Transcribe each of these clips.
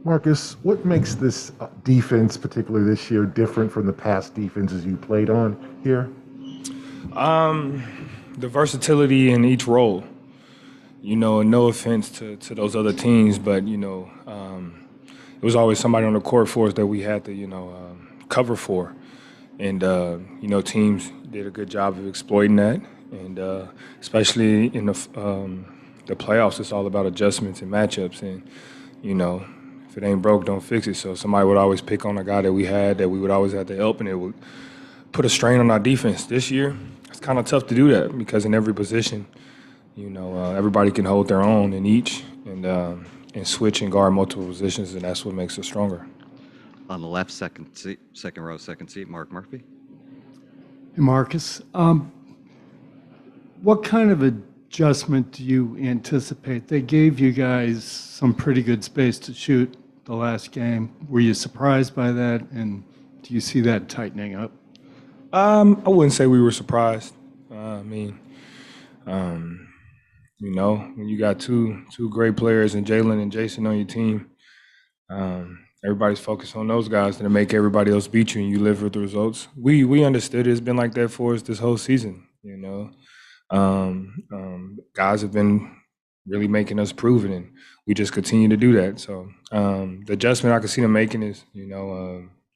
Marcus, what makes this defense, particularly this year, different from the past defenses you played on here? Um, the versatility in each role. No offense to those other teams, but it was always somebody on the court for us that we had to cover for, and teams did a good job of exploiting that, and especially in the playoffs, it's all about adjustments and matchups, and you know. If it ain't broke, don't fix it. So somebody would always pick on a guy that we had that we would always have to help, and it would put a strain on our defense. This year, it's kind of tough to do that because in every position, everybody can hold their own in each and switch and guard multiple positions, and that's what makes us stronger. On the left, second row, second seat, Mark Murphy. Hey, Marcus. What kind of adjustment do you anticipate? They gave you guys some pretty good space to shoot the last game. Were you surprised by that, and do you see that tightening up? I wouldn't say we were surprised. When you got two great players and Jalen and Jason on your team, everybody's focused on those guys to make everybody else beat you, and you live with the results. We understood it's been like that for us this whole season. Guys have been really making us prove it, and we just continue to do that. So the adjustment I can see them making is,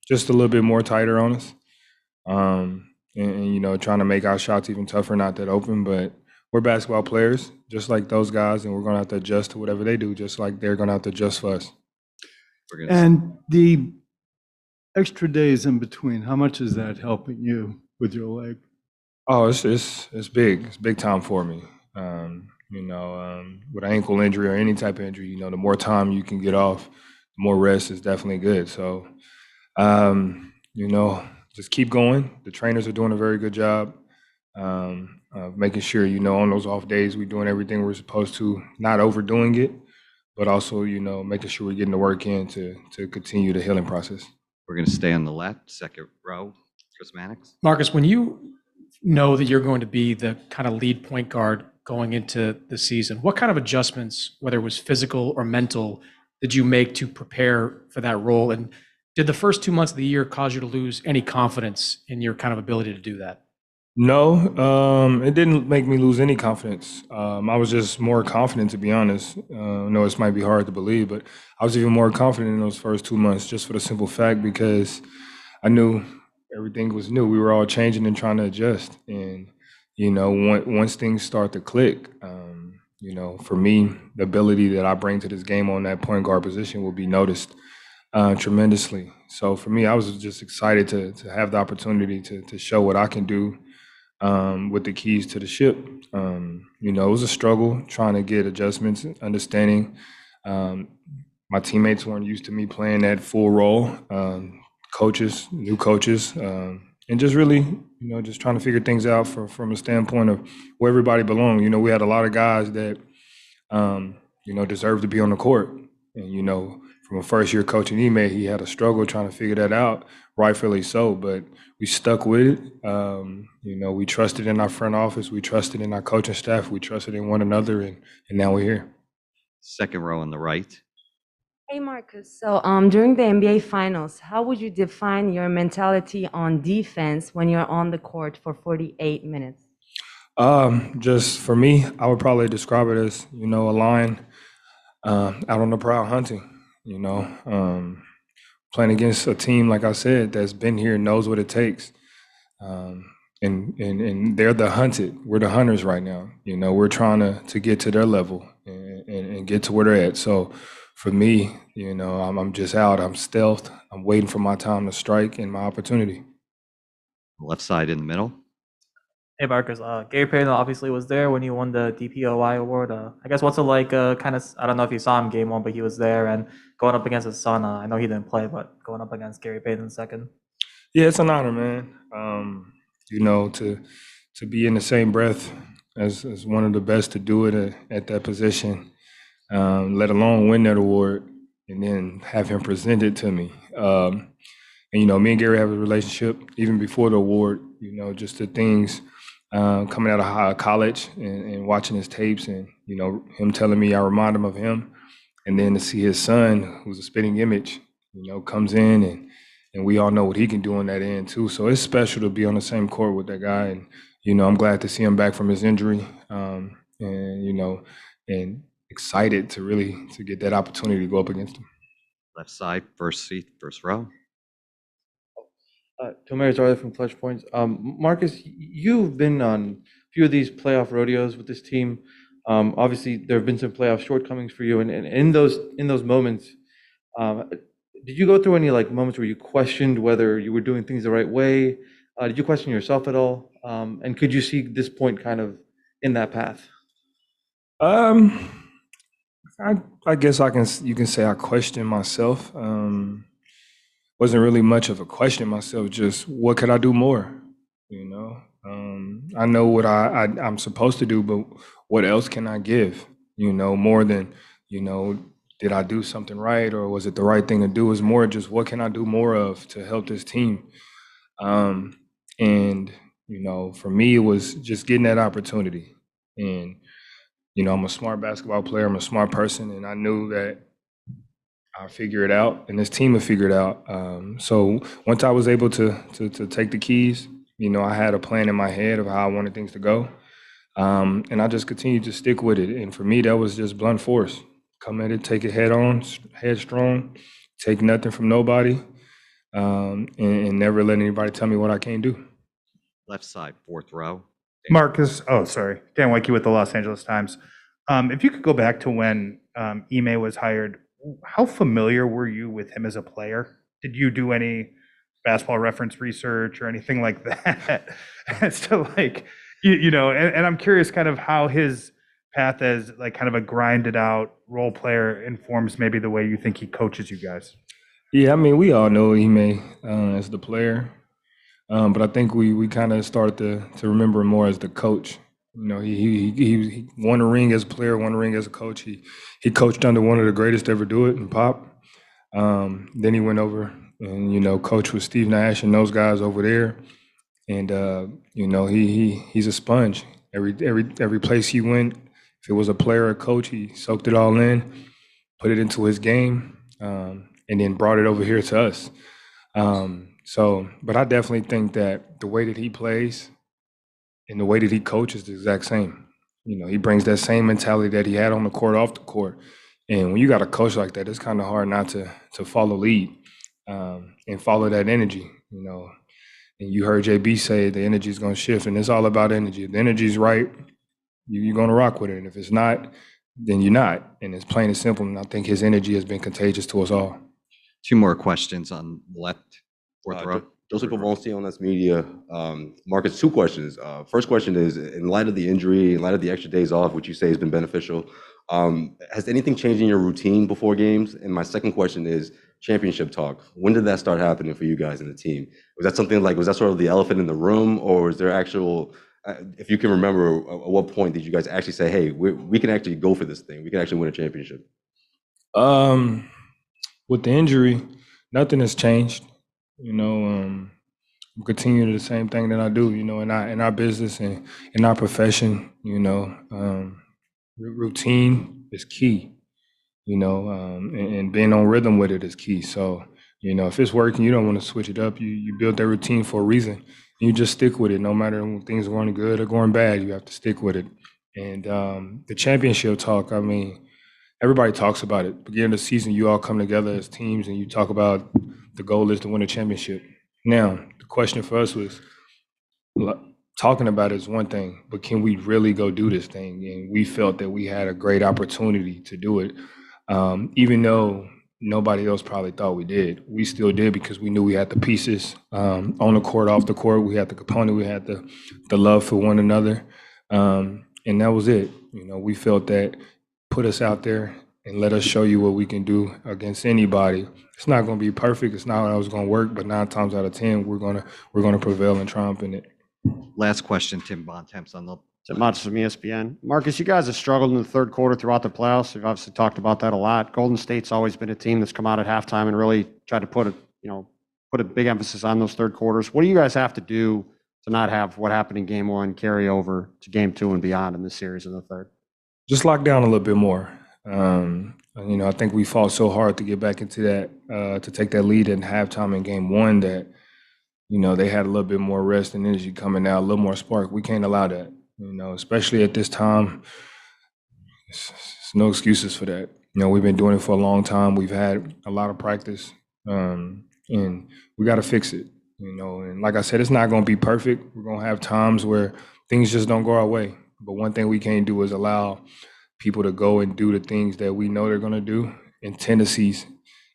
just a little bit more tighter on us, and trying to make our shots even tougher, not that open. But we're basketball players, just like those guys, and we're going to have to adjust to whatever they do, just like they're going to have to adjust for us. And the extra days in between, how much is that helping you with your leg? Oh, it's big. It's big time for me. With an ankle injury or any type of injury, the more time you can get off, the more rest is definitely good. So, just keep going. The trainers are doing a very good job of making sure, on those off days, we're doing everything we're supposed to, not overdoing it, but also, making sure we're getting the work in to continue the healing process. We're going to stay on the left, second row, Chris Mannix. Marcus, when you know that you're going to be the kind of lead point guard going into the season, what kind of adjustments, whether it was physical or mental, did you make to prepare for that role? And did the first 2 months of the year cause you to lose any confidence in your kind of ability to do that? No, it didn't make me lose any confidence. I was just more confident, to be honest. I know this might be hard to believe, but I was even more confident in those first 2 months, just for the simple fact because I knew everything was new. We were all changing and trying to adjust. And, once things start to click, for me, the ability that I bring to this game on that point guard position will be noticed tremendously. So for me, I was just excited to have the opportunity to show what I can do with the keys to the ship. It was a struggle trying to get adjustments, understanding my teammates weren't used to me playing that full role. New coaches, and just really, just trying to figure things out from a standpoint of where everybody belonged. We had a lot of guys that, deserved to be on the court. And, from a first-year coach in Ime, he had a struggle trying to figure that out, rightfully so. But we stuck with it. We trusted in our front office. We trusted in our coaching staff. We trusted in one another, and now we're here. Second row on the right. Hey, Marcus. So during the NBA Finals, how would you define your mentality on defense when you're on the court for 48 minutes? Just for me, I would probably describe it as, a line out on the prowl hunting, playing against a team, like I said, that's been here, knows what it takes. And they're the hunted. We're the hunters right now. We're trying to get to their level and get to where they're at. So for me, I'm just out. I'm stealthed. I'm waiting for my time to strike and my opportunity. Left side in the middle. Hey, Marcus. Gary Payton obviously was there when you won the DPOY award. I guess what's it like? Kind of. I don't know if you saw him game one, but he was there and going up against his son. I know he didn't play, but going up against Gary Payton second. Yeah, it's an honor, man. To be in the same breath as one of the best to do it at that position. Let alone win that award and then have him present it to me. And, me and Gary have a relationship even before the award, just the things coming out of college and watching his tapes and, him telling me I remind him of him. and then to see his son, who's a spitting image, comes in and we all know what he can do on that end too. So it's special to be on the same court with that guy, and I'm glad to see him back from his injury, and excited to get that opportunity to go up against him. Left side, first seat, first row. Tomer Zarla from Clutch Points. Marcus, you've been on a few of these playoff rodeos with this team. Obviously, there have been some playoff shortcomings for you, and in those moments, did you go through any moments where you questioned whether you were doing things the right way? Did you question yourself at all? And could you see this point kind of in that path? I guess you can say I questioned myself. Wasn't really much of a question myself, just what could I do more? I know what I'm supposed to do, but what else can I give? More than, did I do something right or was it the right thing to do? Is more just what can I do more of to help this team? And, for me, it was just getting that opportunity. And, I'm a smart basketball player, I'm a smart person, and I knew that I'll figure it out, and this team will figure it out. So once I was able to take the keys, I had a plan in my head of how I wanted things to go, and I just continued to stick with it. And for me, that was just blunt force. Come at it, take it head on, headstrong, take nothing from nobody, and never let anybody tell me what I can't do. Left side, fourth row. Marcus, Dan Weinke with the Los Angeles Times. If you could go back to when Ime was hired, how familiar were you with him as a player? Did you do any basketball reference research or anything like that? As to and I'm curious kind of how his path as kind of a grinded out role player informs maybe the way you think he coaches you guys. Yeah, I mean, we all know Ime as the player. But I think we kind of started to remember him more as the coach. He won a ring as a player, won a ring as a coach. He coached under one of the greatest to ever do it in Pop. Then he went over and coached with Steve Nash and those guys over there. And he's a sponge. Every place he went, if it was a player or coach, he soaked it all in, put it into his game, and then brought it over here to us. But I definitely think that the way that he plays and the way that he coaches is the exact same. He brings that same mentality that he had on the court, off the court. And when you got a coach like that, it's kind of hard not to follow lead and follow that energy, And you heard JB say the energy is going to shift, and it's all about energy. If the energy is right, you're going to rock with it. And if it's not, then you're not. And it's plain and simple. And I think his energy has been contagious to us all. Two more questions on left, fourth row. Joseph Pavonski on this media. Marcus, two questions. First question is, in light of the injury, in light of the extra days off, which you say has been beneficial, has anything changed in your routine before games? And my second question is championship talk. When did that start happening for you guys in the team? Was that something was that sort of the elephant in the room, or is there actual, if you can remember, at what point did you guys actually say, hey, we can actually go for this thing. We can actually win a championship? With the injury, nothing has changed. I'm continuing the same thing that I do, in our business and in our profession, routine is key, and being on rhythm with it is key. So, if it's working, you don't want to switch it up. You build that routine for a reason, and you just stick with it. No matter when things are going good or going bad, you have to stick with it. And the championship talk, I mean, everybody talks about it. Beginning of the season, you all come together as teams and you talk about the goal is to win a championship. Now, the question for us was, talking about it is one thing, but can we really go do this thing? And we felt that we had a great opportunity to do it. Even though nobody else probably thought we did, we still did because we knew we had the pieces on the court, off the court. We had the component, we had the love for one another. And that was it. We felt that put us out there and let us show you what we can do against anybody. It's not going to be perfect. It's not always going to work, but 9 times out of 10, we're going to prevail and triumph in it. Last question, Tim Bontemps on the. Tim Bontemps from ESPN. Marcus, you guys have struggled in the third quarter throughout the playoffs. We've obviously talked about that a lot. Golden State's always been a team that's come out at halftime and really tried to put a big emphasis on those third quarters. What do you guys have to do to not have what happened in game one carry over to game two and beyond in this series in the third? Just lock down a little bit more. You know, I think we fought so hard to get back into that, to take that lead in halftime in game one that, you know, they had a little bit more rest and energy coming out, a little more spark. We can't allow that, you know, especially at this time. It's no excuses for that. You know, we've been doing it for a long time. We've had a lot of practice, and we got to fix it. You know, and like I said, it's not going to be perfect. We're going to have times where things just don't go our way. But one thing we can't do is allow people to go and do the things that we know they're going to do in tendencies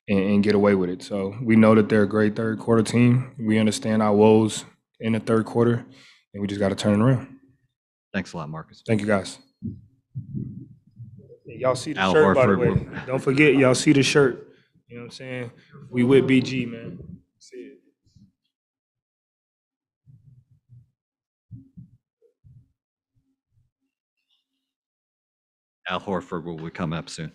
and get away with it. So we know that they're a great third quarter team. We understand our woes in the third quarter, and we just got to turn it around. Thanks a lot, Marcus. Thank you, guys. Y'all see the Al shirt, by the Horford way. will- Don't forget, y'all see the shirt. You know what I'm saying? We with BG, man. See it. Al Horford will come up soon.